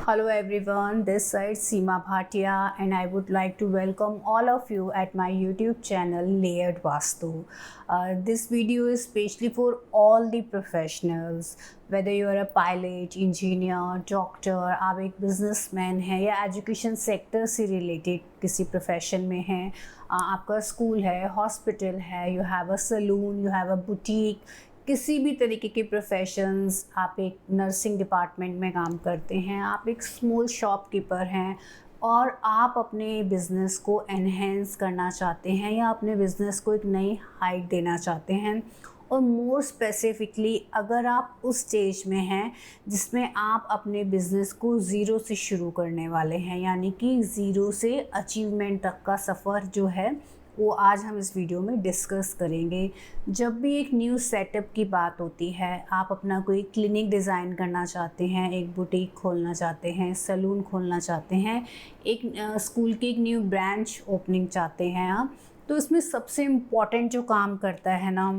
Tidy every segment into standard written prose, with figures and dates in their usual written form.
Hello everyone, this side Seema Bhatia and I would like to welcome all of you at my YouTube channel Layered Vastu. This video is specially for all the professionals, whether you are a pilot, engineer, doctor, आप एक businessman हैं या education sector से related किसी profession में हैं, आपका school है, हॉस्पिटल है, you have a salon, you have a boutique, किसी भी तरीके के प्रोफेशंस, आप एक नर्सिंग डिपार्टमेंट में काम करते हैं, आप एक स्मॉल शॉपकीपर हैं और आप अपने बिज़नेस को एनहेंस करना चाहते हैं या अपने बिज़नेस को एक नई हाइट देना चाहते हैं, और मोर स्पेसिफिकली अगर आप उस स्टेज में हैं जिसमें आप अपने बिज़नेस को ज़ीरो से शुरू करने वाले हैं, यानी कि ज़ीरो से अचीवमेंट तक का सफ़र जो है वो आज हम इस वीडियो में डिस्कस करेंगे। जब भी एक न्यू सेटअप की बात होती है, आप अपना कोई क्लिनिक डिज़ाइन करना चाहते हैं, एक बुटीक खोलना चाहते हैं, सलून खोलना चाहते हैं, एक स्कूल की एक न्यू ब्रांच ओपनिंग चाहते हैं आप, तो इसमें सबसे इम्पॉर्टेंट जो काम करता है ना,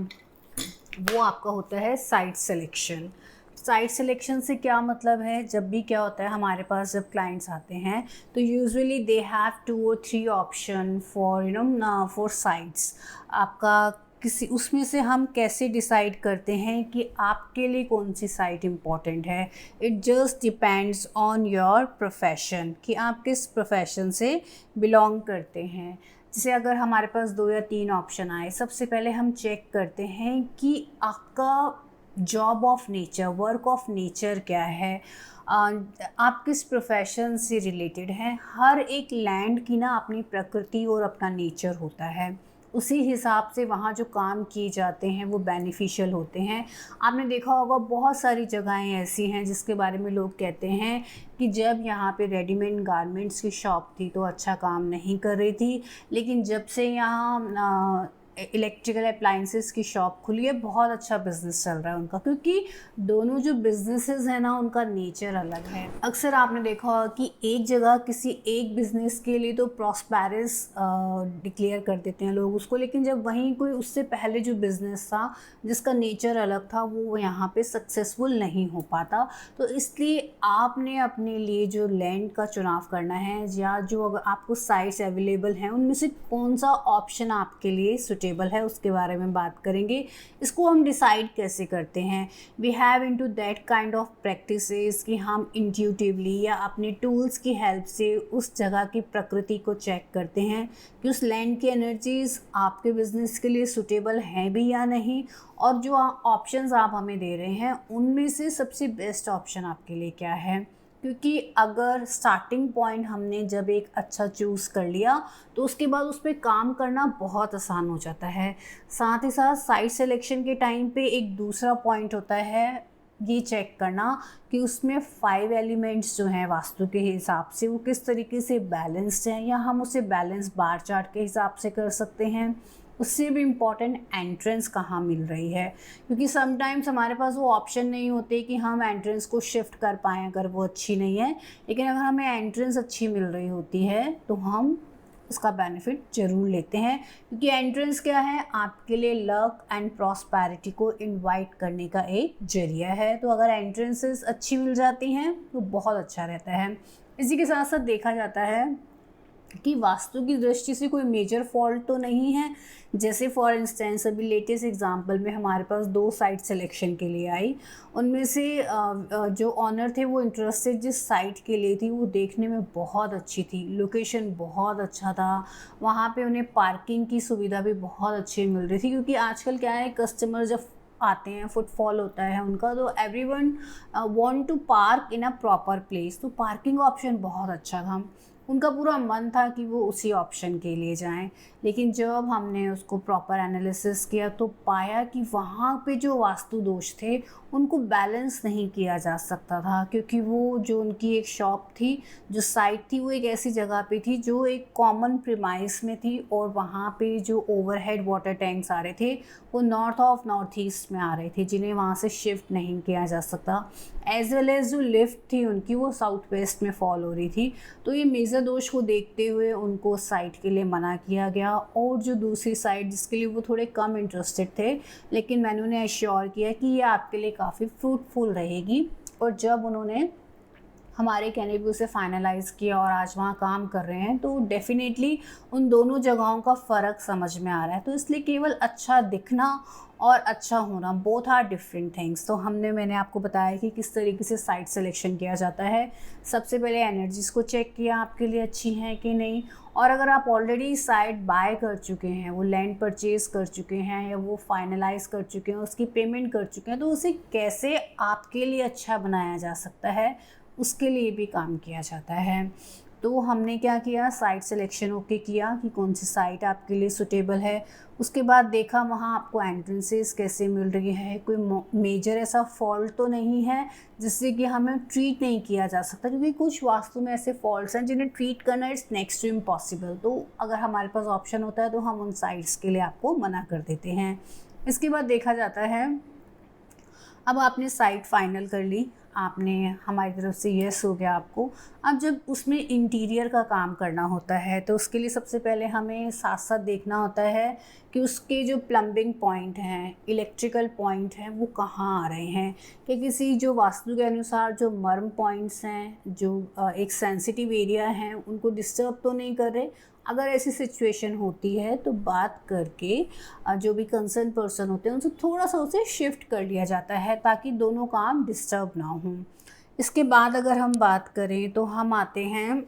वो आपका होता है साइट सिलेक्शन। साइट सिलेक्शन से क्या मतलब है, जब भी क्या होता है हमारे पास जब क्लाइंट्स आते हैं तो usually they have 2 or 3 option for for sites. आपका किसी उसमें से हम कैसे डिसाइड करते हैं कि आपके लिए कौन सी साइट इम्पॉर्टेंट है। It just depends on your profession कि आप किस प्रोफेशन से बिलोंग करते हैं। जैसे अगर हमारे पास 2 या 3 ऑप्शन आए, सबसे पहले हम चेक करते हैं कि आपका job of nature, work of nature क्या है, आप किस प्रोफेशन से रिलेटेड हैं। हर एक लैंड की ना अपनी प्रकृति और अपना नेचर होता है, उसी हिसाब से वहाँ जो काम किए जाते हैं वो बेनिफिशियल होते हैं। आपने देखा होगा बहुत सारी जगहें ऐसी हैं जिसके बारे में लोग कहते हैं कि जब यहाँ पे रेडीमेड गारमेंट्स की शॉप थी तो अच्छा काम नहीं कर रही थी, लेकिन जब से यहाँ इलेक्ट्रिकल अप्लाइंसेस की शॉप खुली है बहुत अच्छा बिजनेस चल रहा है उनका, क्योंकि दोनों जो बिजनेसेस हैं ना उनका नेचर अलग है। अक्सर आपने देखा होगा कि एक जगह किसी एक बिज़नेस के लिए तो प्रॉस्पेरस डिक्लेयर कर देते हैं लोग उसको, लेकिन जब वहीं कोई उससे पहले जो बिज़नेस था जिसका नेचर अलग था वो यहाँ पे सक्सेसफुल नहीं हो पाता। तो इसलिए आपने अपने लिए जो लैंड का चुनाव करना है या जो अगर आपको साइट्स अवेलेबल हैं उनमें से कौन सा ऑप्शन आपके लिए सुटेबल है उसके बारे में बात करेंगे। इसको हम डिसाइड कैसे करते हैं, we have into that kind of practices कि हम इंट्यूटिवली या अपने टूल्स की हेल्प से उस जगह की प्रकृति को चेक करते हैं कि उस लैंड की एनर्जीज़ आपके बिज़नेस के लिए सुटेबल हैं भी या नहीं, और जो ऑप्शंस आप हमें दे रहे हैं उनमें से सबसे बेस्ट ऑप्शन आपके लिए क्या है। क्योंकि अगर स्टार्टिंग पॉइंट हमने जब एक अच्छा चूज़ कर लिया तो उसके बाद उस पर काम करना बहुत आसान हो जाता है। साथ ही साथ साइट सिलेक्शन के टाइम पे एक दूसरा पॉइंट होता है ये चेक करना कि उसमें 5 एलिमेंट्स जो हैं वास्तु के हिसाब से वो किस तरीके से बैलेंस्ड हैं, या हम उसे बैलेंस बार चार्ट के हिसाब से कर सकते हैं। उससे भी इम्पॉर्टेंट एंट्रेंस कहाँ मिल रही है, क्योंकि समटाइम्स हमारे पास वो ऑप्शन नहीं होते कि हम एंट्रेंस को शिफ्ट कर पाएँ अगर वो अच्छी नहीं है, लेकिन अगर हमें एंट्रेंस अच्छी मिल रही होती है तो हम उसका बेनिफिट ज़रूर लेते हैं, क्योंकि एंट्रेंस क्या है आपके लिए लक एंड प्रॉस्पेरिटी को इनवाइट करने का एक जरिया है। तो अगर एंट्रेंसेस अच्छी मिल जाती हैं तो बहुत अच्छा रहता है। इसी के साथ साथ देखा जाता है कि वास्तु की दृष्टि से कोई मेजर फॉल्ट तो नहीं है। जैसे फॉर इंस्टेंस अभी लेटेस्ट एग्जांपल में हमारे पास 2 साइट सिलेक्शन के लिए आई, उनमें से जो ऑनर थे वो इंटरेस्टेड जिस साइट के लिए थी वो देखने में बहुत अच्छी थी, लोकेशन बहुत अच्छा था, वहाँ पे उन्हें पार्किंग की सुविधा भी बहुत अच्छी मिल रही थी, क्योंकि आजकल क्या है कस्टमर जब आते हैं फुटफॉल होता है उनका तो everyone want to park in a proper place, तो पार्किंग ऑप्शन बहुत अच्छा था, उनका पूरा मन था कि वो उसी ऑप्शन के लिए जाएं। लेकिन जब हमने उसको प्रॉपर एनालिसिस किया तो पाया कि वहाँ पे जो वास्तु दोष थे उनको बैलेंस नहीं किया जा सकता था, क्योंकि वो जो उनकी एक शॉप थी, जो साइट थी, वो एक ऐसी जगह पे थी जो एक कॉमन प्रीमाइस में थी, और वहाँ पे जो ओवरहेड वाटर टैंक्स आ रहे थे वो नॉर्थ ईस्ट में आ रहे थे, जिन्हें वहाँ से शिफ्ट नहीं किया जा सकता। एज वेल एज जो लिफ्ट थी उनकी वो साउथ वेस्ट में फॉल हो रही थी। तो ये मेजर दोष को देखते हुए उनको साइट के लिए मना किया गया, और जो दूसरी साइट जिसके लिए वो थोड़े कम इंटरेस्टेड थे, लेकिन मैंने उन्हें एश्योर किया कि ये आपके लिए काफ़ी फ्रूटफुल रहेगी। और जब उन्होंने हमारे कहने पे उसे फाइनलाइज़ किया और आज वहाँ काम कर रहे हैं, तो डेफ़िनेटली उन दोनों जगहों का फ़र्क समझ में आ रहा है। तो इसलिए केवल अच्छा दिखना और अच्छा होना, बोथ आर डिफरेंट थिंग्स। तो मैंने आपको बताया कि किस तरीके से साइट सिलेक्शन किया जाता है। सबसे पहले एनर्जीज़ को चेक किया आपके लिए अच्छी हैं कि नहीं, और अगर आप ऑलरेडी साइट बाय कर चुके हैं, वो लैंड परचेज़ कर चुके हैं या वो फाइनलाइज़ कर चुके हैं, उसकी पेमेंट कर चुके हैं, तो उसे कैसे आपके लिए अच्छा बनाया जा सकता है, उसके लिए भी काम किया जाता है। तो हमने क्या किया, साइट सिलेक्शन ओके किया कि कौन सी साइट आपके लिए सूटेबल है। उसके बाद देखा वहाँ आपको एंट्रेंसेस कैसे मिल रही है, कोई मेजर ऐसा फॉल्ट तो नहीं है जिससे कि हमें ट्रीट नहीं किया जा सकता, क्योंकि कुछ वास्तु में ऐसे फॉल्ट्स हैं जिन्हें ट्रीट करना इट्स नेक्स्ट टू इम्पॉसिबल। तो अगर हमारे पास ऑप्शन होता है तो हम उन साइट्स के लिए आपको मना कर देते हैं। इसके बाद देखा जाता है, अब आपने साइट फाइनल कर ली, आपने हमारी तरफ से येस हो गया आपको। अब जब उसमें इंटीरियर का काम करना होता है तो उसके लिए सबसे पहले हमें साथ साथ देखना होता है कि उसके जो प्लम्बिंग पॉइंट हैं, इलेक्ट्रिकल पॉइंट हैं, वो कहाँ आ रहे हैं, कि किसी जो वास्तु के अनुसार जो मर्म पॉइंट्स हैं, जो एक सेंसिटिव एरिया हैं, उनको डिस्टर्ब तो नहीं कर रहे। अगर ऐसी सिचुएशन होती है तो बात करके जो भी कंसर्न पर्सन होते हैं उनसे थोड़ा सा उसे शिफ्ट कर लिया जाता है ताकि दोनों काम डिस्टर्ब ना हों। इसके बाद अगर हम बात करें तो हम आते हैं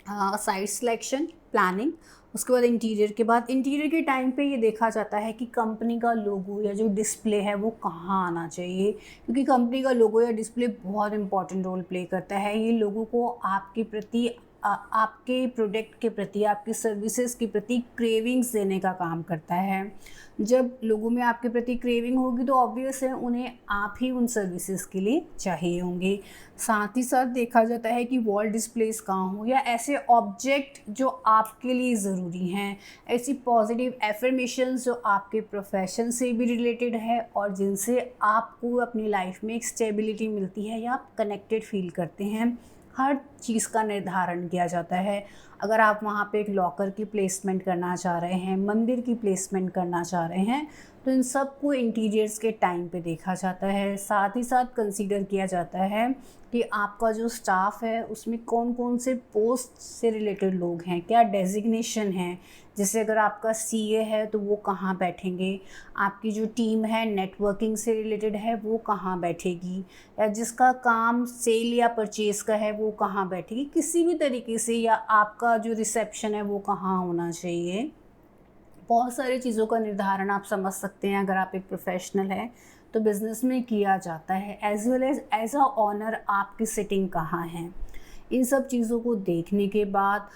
साइट सिलेक्शन, प्लानिंग। उसके बाद इंटीरियर के बाद, इंटीरियर के टाइम पे ये देखा जाता है कि कंपनी का लोगो या जो डिस्प्ले है वो कहाँ आना चाहिए, क्योंकि कंपनी का लोगो या डिस्प्ले बहुत इंपॉर्टेंट रोल प्ले करता है। ये लोगों को आपके प्रति आपके प्रोडक्ट के प्रति, आपकी सर्विसेज के प्रति क्रेविंग्स देने का काम करता है। जब लोगों में आपके प्रति क्रेविंग होगी तो ऑब्वियस है उन्हें आप ही उन सर्विसेज के लिए चाहिए होंगे। साथ ही साथ देखा जाता है कि वॉल डिस्प्लेस कहाँ हो, या ऐसे ऑब्जेक्ट जो आपके लिए ज़रूरी हैं, ऐसी पॉजिटिव एफर्मेशंस जो आपके प्रोफेशन से भी रिलेटेड है और जिनसे आपको अपनी लाइफ में एक स्टेबिलिटी मिलती है या आप कनेक्टेड फील करते हैं, हर चीज़ का निर्धारण किया जाता है। अगर आप वहाँ पे एक लॉकर की प्लेसमेंट करना चाह रहे हैं, मंदिर की प्लेसमेंट करना चाह रहे हैं, तो इन सब को इंटीरियर्स के टाइम पे देखा जाता है। साथ ही साथ कंसीडर किया जाता है कि आपका जो स्टाफ है उसमें कौन कौन से पोस्ट से रिलेटेड लोग हैं, क्या डेजिग्नेशन है। जैसे अगर आपका सीए है तो वो कहाँ बैठेंगे, आपकी जो टीम है नेटवर्किंग से रिलेटेड है वो कहाँ बैठेगी, या जिसका काम सेल या परचेज़ का है वो कहाँ बैठेगी, किसी भी तरीके से, या आपका जो रिसेप्शन है वो कहाँ होना चाहिए। बहुत सारी चीज़ों का निर्धारण आप समझ सकते हैं, अगर आप एक प्रोफेशनल हैं तो बिज़नेस में किया जाता है। As well as a owner आपकी सिटिंग कहाँ है, इन सब चीज़ों को देखने के बाद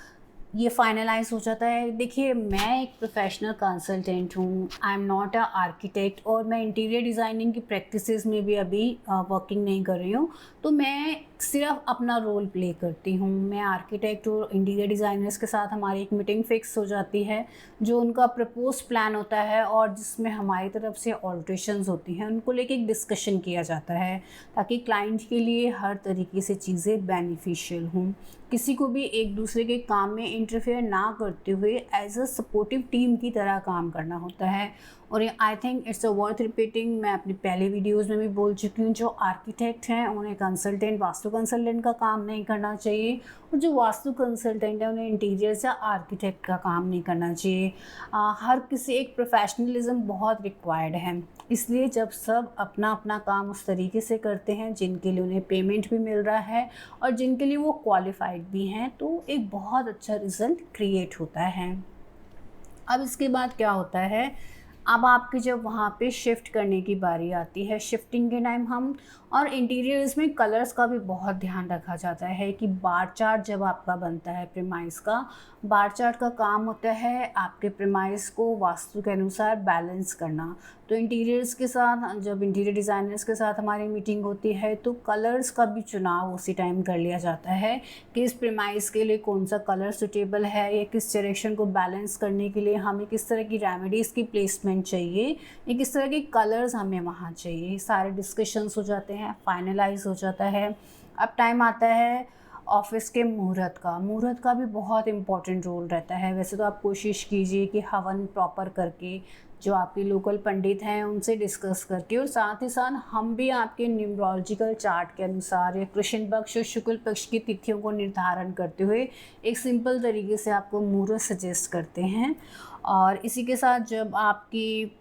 ये फाइनलाइज हो जाता है। देखिए, मैं एक प्रोफेशनल कंसल्टेंट हूँ, I am not a architect, और मैं इंटीरियर डिज़ाइनिंग की प्रैक्टिसेस में भी अभी वर्किंग नहीं कर रही हूँ। तो मैं सिर्फ अपना रोल प्ले करती हूँ। मैं आर्किटेक्ट और इंटीरियर डिज़ाइनर्स के साथ हमारी एक मीटिंग फिक्स हो जाती है, जो उनका प्रपोज प्लान होता है और जिसमें हमारी तरफ से ऑल्ट्रेशंस होती हैं, उनको लेके एक डिस्कशन किया जाता है ताकि क्लाइंट के लिए हर तरीके से चीज़ें बेनिफिशियल हों। किसी को भी एक दूसरे के काम में इंटरफेयर ना करते हुए एज अ सपोर्टिव टीम की तरह काम करना होता है। और I think it's a worth repeating, मैं अपनी पहले वीडियोस में भी बोल चुकी हूँ, जो आर्किटेक्ट हैं उन्हें कंसल्टेंट, वास्तु कंसल्टेंट का काम नहीं करना चाहिए, और जो वास्तु कंसल्टेंट है उन्हें इंटीरियर्स या आर्किटेक्ट का काम नहीं करना चाहिए। हर किसी एक प्रोफेशनलिज्म बहुत रिक्वायर्ड है, इसलिए जब सब अपना अपना काम उस तरीके से करते हैं जिनके लिए उन्हें पेमेंट भी मिल रहा है और जिनके लिए वो क्वालिफाइड भी हैं, तो एक बहुत अच्छा रिज़ल्ट क्रिएट होता है। अब इसके बाद क्या होता है, अब आपके जब वहाँ पे शिफ्ट करने की बारी आती है, शिफ्टिंग के टाइम हम, और इंटीरियर्स में कलर्स का भी बहुत ध्यान रखा जाता है कि बार चार्ट जब आपका बनता है प्रीमाइस का, बार चार्ट का काम होता है आपके प्रीमाइस को वास्तु के अनुसार बैलेंस करना। तो इंटीरियर्स के साथ, जब इंटीरियर डिज़ाइनर्स के साथ हमारी मीटिंग होती है तो कलर्स का भी चुनाव उसी टाइम कर लिया जाता है कि इस प्रीमाइस के लिए कौन सा कलर सूटेबल है, या किस डायरेक्शन को बैलेंस करने के लिए हमें किस तरह की रेमेडीज़ की प्लेसमेंट चाहिए, या किस तरह के कलर्स हमें वहाँ चाहिए। सारे डिस्कशंस हो जाते हैं, फाइनलाइज हो जाता है। अब टाइम आता है ऑफिस के मुहूर्त का भी बहुत इम्पॉर्टेंट रोल रहता है। वैसे तो आप कोशिश कीजिए कि हवन प्रॉपर करके जो आपके लोकल पंडित हैं उनसे डिस्कस करके, और साथ ही साथ हम भी आपके न्यूमरोलॉजिकल चार्ट के अनुसार या कृष्ण पक्ष और शुक्ल पक्ष की तिथियों को निर्धारण करते हुए एक सिंपल तरीके से आपको मुहूर्त सजेस्ट करते हैं। और इसी के साथ जब आपकी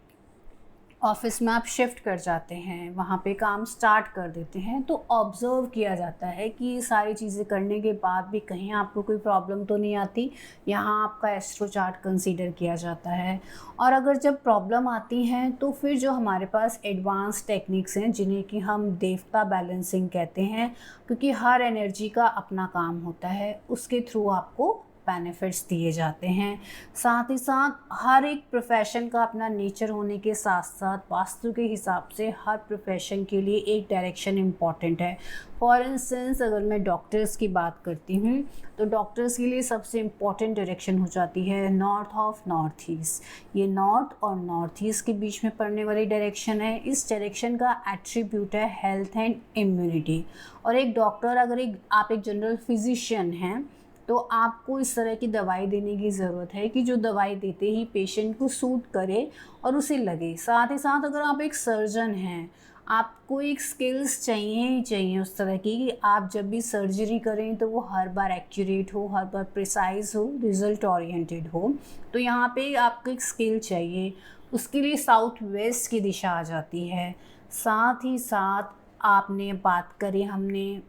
ऑफिस में आप शिफ्ट कर जाते हैं, वहाँ पे काम स्टार्ट कर देते हैं, तो ऑब्ज़र्व किया जाता है कि ये सारी चीज़ें करने के बाद भी कहीं आपको कोई प्रॉब्लम तो नहीं आती। यहाँ आपका एस्ट्रो चार्ट कंसीडर किया जाता है। और अगर जब प्रॉब्लम आती हैं तो फिर जो हमारे पास एडवांस टेक्निक्स हैं जिन्हें कि हम देवता बैलेंसिंग कहते हैं, क्योंकि हर एनर्जी का अपना काम होता है, उसके थ्रू आपको बेनिफिट्स दिए जाते हैं। साथ ही साथ हर एक प्रोफेशन का अपना नेचर होने के साथ साथ वास्तु के हिसाब से हर प्रोफेशन के लिए एक डायरेक्शन इम्पॉर्टेंट है। फॉर इंस्टेंस अगर मैं डॉक्टर्स की बात करती हूँ तो डॉक्टर्स के लिए सबसे इम्पॉर्टेंट डायरेक्शन हो जाती है नॉर्थ ऑफ नॉर्थ ईस्ट। ये नॉर्थ और नॉर्थ ईस्ट के बीच में पड़ने वाली डायरेक्शन है। इस डायरेक्शन का एट्रीब्यूट है हेल्थ एंड इम्यूनिटी। और एक डॉक्टर, अगर आप एक जनरल फिजिशियन हैं तो आपको इस तरह की दवाई देने की ज़रूरत है कि जो दवाई देते ही पेशेंट को सूट करे और उसे लगे। साथ ही साथ अगर आप एक सर्जन हैं, आपको एक स्किल्स चाहिए ही चाहिए उस तरह की कि आप जब भी सर्जरी करें तो वो हर बार एक्यूरेट हो, हर बार प्रिसाइज हो, रिज़ल्ट ओरिएंटेड हो। तो यहाँ पे आपको एक स्किल चाहिए, उसके लिए साउथ वेस्ट की दिशा आ जाती है। साथ ही साथ आपने बात करी हमने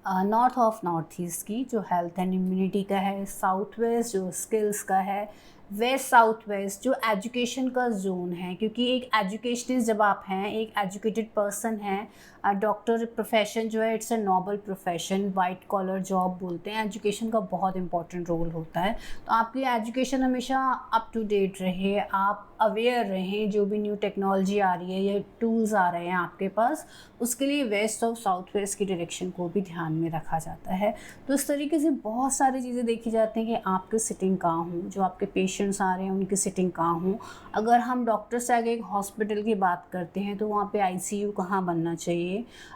नॉर्थ ऑफ नॉर्थ ईस्ट की, जो हेल्थ एंड इम्यूनिटी का है, साउथ वेस्ट जो स्किल्स का है, वेस्ट साउथ वेस्ट जो एजुकेशन का जोन है, क्योंकि एक एजुकेशनिस्ट जब आप हैं, एक एजुकेटेड पर्सन हैं, डॉक्टर प्रोफेशन जो है it's a noble profession, white collar job बोलते हैं, एजुकेशन का बहुत इंपॉर्टेंट रोल होता है। तो आपकी एजुकेशन हमेशा अप टू डेट रहे, आप अवेयर रहें, जो भी न्यू टेक्नोलॉजी आ रही है या टूल्स आ रहे हैं आपके पास, उसके लिए वेस्ट और साउथ वेस्ट की डायरेक्शन को भी ध्यान में रखा जाता है। तो इस तरीके से बहुत सारी चीज़ें देखी जाती हैं कि आपकी सिटिंग कहाँ हो, जो आपके पेशेंट्स आ रहे हैं उनकी सिटिंग कहाँ हो। अगर हम डॉक्टर से आगे एक हॉस्पिटल की बात करते हैं तो वहाँ पे आईसीयू कहाँ बनना चाहिए,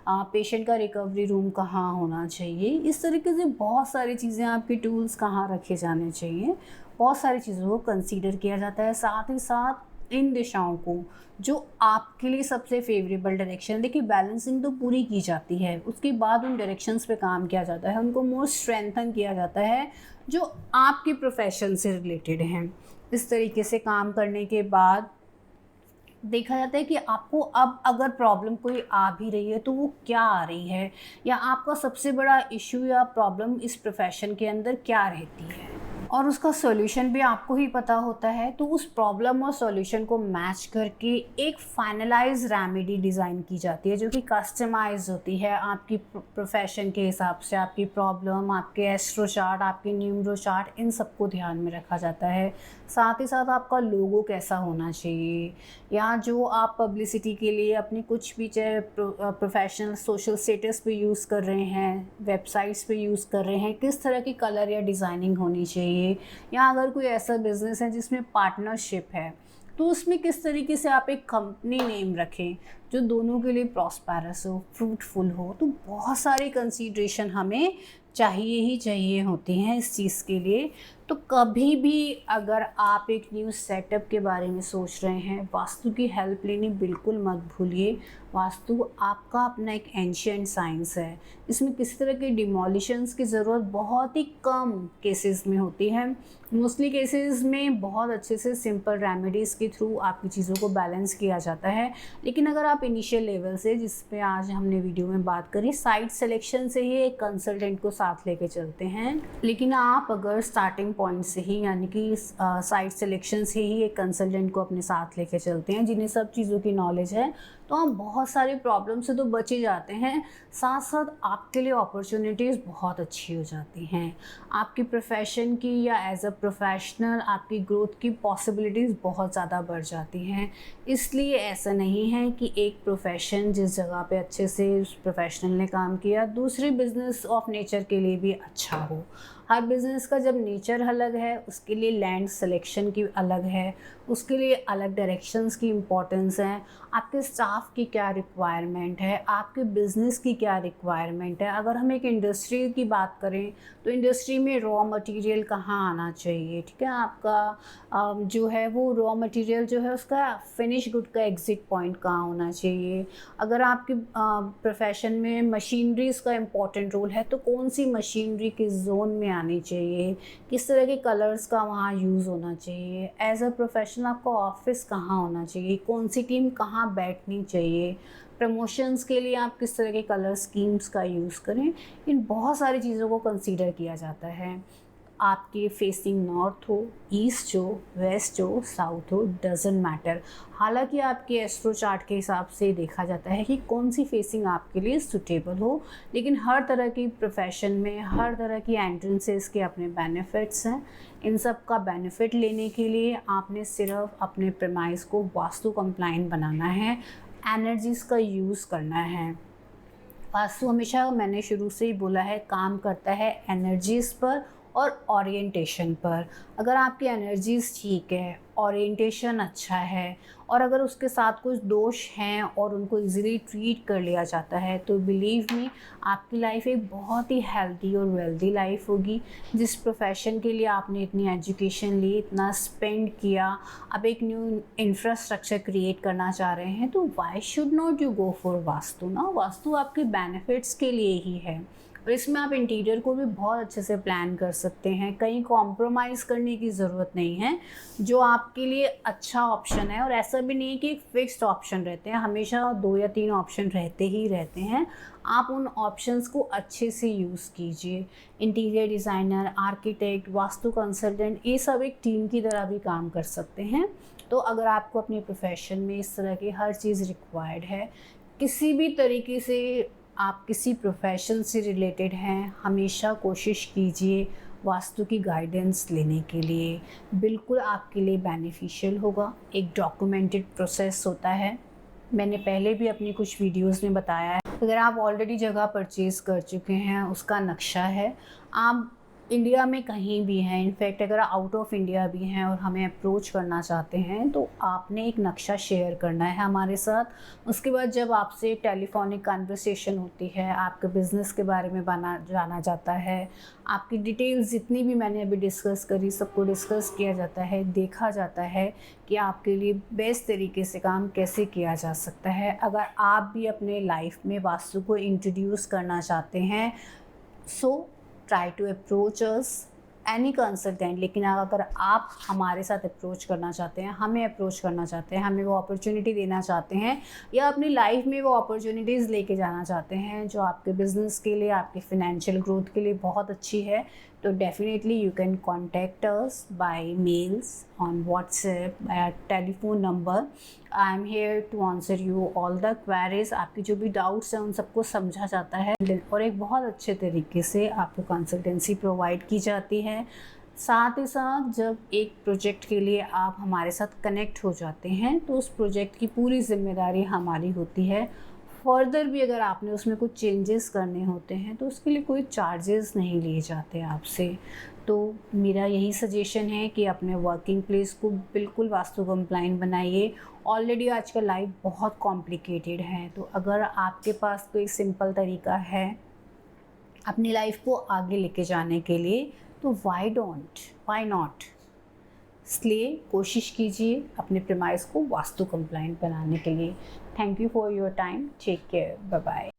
पेशेंट का रिकवरी रूम कहाँ होना चाहिए, इस तरीके से बहुत सारी चीज़ें, आपके टूल्स कहाँ रखे जाने चाहिए, बहुत सारी चीज़ों को कंसीडर किया जाता है। साथ ही साथ इन दिशाओं को जो आपके लिए सबसे फेवरेबल डायरेक्शन, देखिए बैलेंसिंग तो पूरी की जाती है, उसके बाद उन डायरेक्शंस पे काम किया जाता है, उनको मोर स्ट्रेंथन किया जाता है जो आपके प्रोफेशन से रिलेटेड हैं। इस तरीके से काम करने के बाद देखा जाता है कि आपको अब अगर प्रॉब्लम कोई आ भी रही है तो वो क्या आ रही है, या आपका सबसे बड़ा इशू या प्रॉब्लम इस प्रोफेशन के अंदर क्या रहती है, और उसका सॉल्यूशन भी आपको ही पता होता है। तो उस प्रॉब्लम और सॉल्यूशन को मैच करके एक फाइनलाइज रेमेडी डिज़ाइन की जाती है जो कि कस्टमाइज होती है आपकी प्रोफेशन के हिसाब से। आपकी प्रॉब्लम, आपके एस्ट्रो चार्ट, आपके न्यूमरो चार्ट, इन सबको ध्यान में रखा जाता है। साथ ही साथ आपका लोगो कैसा होना चाहिए, या जो आप पब्लिसिटी के लिए अपनी कुछ भी चाहे प्रोफेशनल सोशल स्टेटस पे यूज़ कर रहे हैं, वेबसाइट्स पे यूज़ कर रहे हैं, किस तरह की कलर या डिज़ाइनिंग होनी चाहिए। या अगर कोई ऐसा बिज़नेस है जिसमें पार्टनरशिप है तो उसमें किस तरीके से आप एक कंपनी नेम रखें जो दोनों के लिए प्रॉस्पेरस हो, फ्रूटफुल हो। तो बहुत सारी कंसीडरेशन हमें चाहिए ही चाहिए होती हैं इस चीज़ के लिए। तो कभी भी अगर आप एक न्यू सेटअप के बारे में सोच रहे हैं, वास्तु की हेल्प लेनी बिल्कुल मत भूलिए। वास्तु आपका अपना एक एंशिएंट साइंस है, इसमें किसी तरह के डिमोलिशंस की ज़रूरत बहुत ही कम केसेस में होती है। मोस्टली केसेस में बहुत अच्छे से सिंपल रेमेडीज़ के थ्रू आपकी चीज़ों को बैलेंस किया जाता है। लेकिन अगर आप इनिशियल लेवल से, जिस पे आज हमने वीडियो में बात करी, साइट सिलेक्शन से ही एक कंसल्टेंट को साथ लेके चलते हैं। लेकिन आप अगर स्टार्टिंग पॉइंट से ही, यानी कि साइट सिलेक्शन से ही एक कंसल्टेंट को अपने साथ लेके चलते हैं जिन्हें सब चीज़ों की नॉलेज है, तो आप बहुत सारे प्रॉब्लम से तो बच ही जाते हैं। साथ साथ आपके लिए अपॉर्चुनिटीज़ बहुत अच्छी हो जाती हैं। आपकी प्रोफेशन की या एज अ प्रोफेशनल आपकी ग्रोथ की पॉसिबिलिटीज़ बहुत ज़्यादा बढ़ जाती हैं। इसलिए ऐसा नहीं है कि एक प्रोफेशन जिस जगह पे अच्छे से उस प्रोफेशनल ने काम किया, दूसरी बिजनेस ऑफ नेचर के लिए भी अच्छा हो। हर बिज़नेस का जब नेचर अलग है, उसके लिए लैंड सिलेक्शन की अलग है, उसके लिए अलग डायरेक्शंस की इम्पोर्टेंस है, आपके स्टाफ की क्या रिक्वायरमेंट है, आपके बिज़नेस की क्या रिक्वायरमेंट है। अगर हम एक इंडस्ट्री की बात करें तो इंडस्ट्री में रॉ मटेरियल कहाँ आना चाहिए, ठीक है, आपका जो है वो रॉ मटेरियल जो है उसका फिनिश गुड का एग्ज़िट पॉइंट कहाँ होना चाहिए। अगर आपके प्रोफेशन में मशीनरीज़ का इम्पोर्टेंट रोल है तो कौन सी मशीनरी किस जोन में आनी चाहिए, किस तरह के कलर्स का वहाँ यूज़ होना चाहिए। एज अ प्रोफेशनल आपका ऑफिस कहाँ होना चाहिए, कौन सी टीम कहाँ बैठनी चाहिए, प्रमोशंस के लिए आप किस तरह के कलर स्कीम्स का यूज़ करें। इन बहुत सारी चीज़ों को कंसीडर किया जाता है। आपके फेसिंग नॉर्थ हो, ईस्ट हो, वेस्ट हो, साउथ हो, डजेंट मैटर। हालांकि आपके एस्ट्रो चार्ट के हिसाब से देखा जाता है कि कौन सी फेसिंग आपके लिए सुटेबल हो, लेकिन हर तरह की प्रोफेशन में हर तरह की एंट्रेंसेस के अपने बेनिफिट्स हैं। इन सब का बेनिफिट लेने के लिए आपने सिर्फ अपने प्रेमाइस को वास्तु कंप्लाइंट बनाना है, एनर्जीज़ का यूज़ करना है। वास्तु हमेशा, मैंने शुरू से ही बोला है, काम करता है एनर्जीज़ पर और ओरिएंटेशन पर। अगर आपकी एनर्जीज़ ठीक है, ओरिएंटेशन अच्छा है और अगर उसके साथ कुछ दोष हैं और उनको इजीली ट्रीट कर लिया जाता है तो बिलीव मी, आपकी लाइफ एक बहुत ही हेल्दी और वेल्दी लाइफ होगी। जिस प्रोफेशन के लिए आपने इतनी एजुकेशन ली, इतना स्पेंड किया, अब एक न्यू इंफ्रास्ट्रक्चर क्रिएट करना चाह रहे हैं तो why should not you go for vastu ना। वास्तु आपके बेनिफिट्स के लिए ही है और इसमें आप इंटीरियर को भी बहुत अच्छे से प्लान कर सकते हैं। कहीं कॉम्प्रोमाइज़ करने की ज़रूरत नहीं है। जो आपके लिए अच्छा ऑप्शन है, और ऐसा भी नहीं कि एक फिक्स्ड ऑप्शन रहते हैं, हमेशा 2 या 3 ऑप्शन रहते ही रहते हैं। आप उन ऑप्शंस को अच्छे से यूज़ कीजिए। Interior designer, architect, vastu consultant, ये सब एक टीम की तरह भी काम कर सकते हैं। तो अगर आपको अपने प्रोफेशन में इस तरह की हर चीज़ रिक्वायर्ड है, किसी भी तरीके से आप किसी प्रोफेशन से रिलेटेड हैं, हमेशा कोशिश कीजिए वास्तु की गाइडेंस लेने के लिए। बिल्कुल आपके लिए बेनिफिशियल होगा। एक डॉक्यूमेंटेड प्रोसेस होता है, मैंने पहले भी अपनी कुछ वीडियोस में बताया है। अगर आप ऑलरेडी जगह परचेज़ कर चुके हैं, उसका नक्शा है, आप इंडिया में कहीं भी हैं, इनफैक्ट अगर आउट ऑफ इंडिया भी हैं और हमें अप्रोच करना चाहते हैं तो आपने एक नक्शा शेयर करना है हमारे साथ। उसके बाद जब आपसे टेलीफोनिक कन्वर्सेशन होती है, आपके बिज़नेस के बारे में जाना जाता है, आपकी डिटेल्स जितनी भी मैंने अभी डिस्कस करी सबको डिस्कस किया जाता है, देखा जाता है कि आपके लिए बेस्ट तरीके से काम कैसे किया जा सकता है। अगर आप भी अपने लाइफ में वास्तु को इंट्रोड्यूस करना चाहते हैं, so try to approach us any consultant. लेकिन अगर आप हमारे साथ अप्रोच करना चाहते हैं, हमें अप्रोच करना चाहते हैं, हमें वो अपॉर्चुनिटी देना चाहते हैं या अपनी लाइफ में वो अपॉर्चुनिटीज़ लेके जाना चाहते हैं जो आपके बिज़नेस के लिए, आपके फिनेंशियल ग्रोथ के लिए बहुत अच्छी है, तो definitely you can contact us by mails, on WhatsApp, by telephone number. I am here to answer you all the queries. आपकी जो भी डाउट्स हैं उन सबको समझा जाता है और एक बहुत अच्छे तरीके से आपको कंसल्टेंसी प्रोवाइड की जाती है। साथ ही साथ जब एक प्रोजेक्ट के लिए आप हमारे साथ कनेक्ट हो जाते हैं तो उस प्रोजेक्ट की पूरी जिम्मेदारी हमारी होती है। फर्दर भी अगर आपने उसमें कुछ चेंजेस करने होते हैं तो उसके लिए कोई चार्जेस नहीं लिए जाते आपसे। तो मेरा यही सजेशन है कि अपने वर्किंग प्लेस को बिल्कुल वास्तु कंप्लाइंट बनाइए। ऑलरेडी आजकल लाइफ बहुत कॉम्प्लिकेटेड है, तो अगर आपके पास कोई सिंपल तरीका है अपनी लाइफ को आगे लेके जाने के लिए तो वाई नॉट। इसलिए कोशिश कीजिए अपने प्रेमाइस को वास्तु कंप्लाइंट बनाने के लिए। Thank you for your time, take care, bye bye.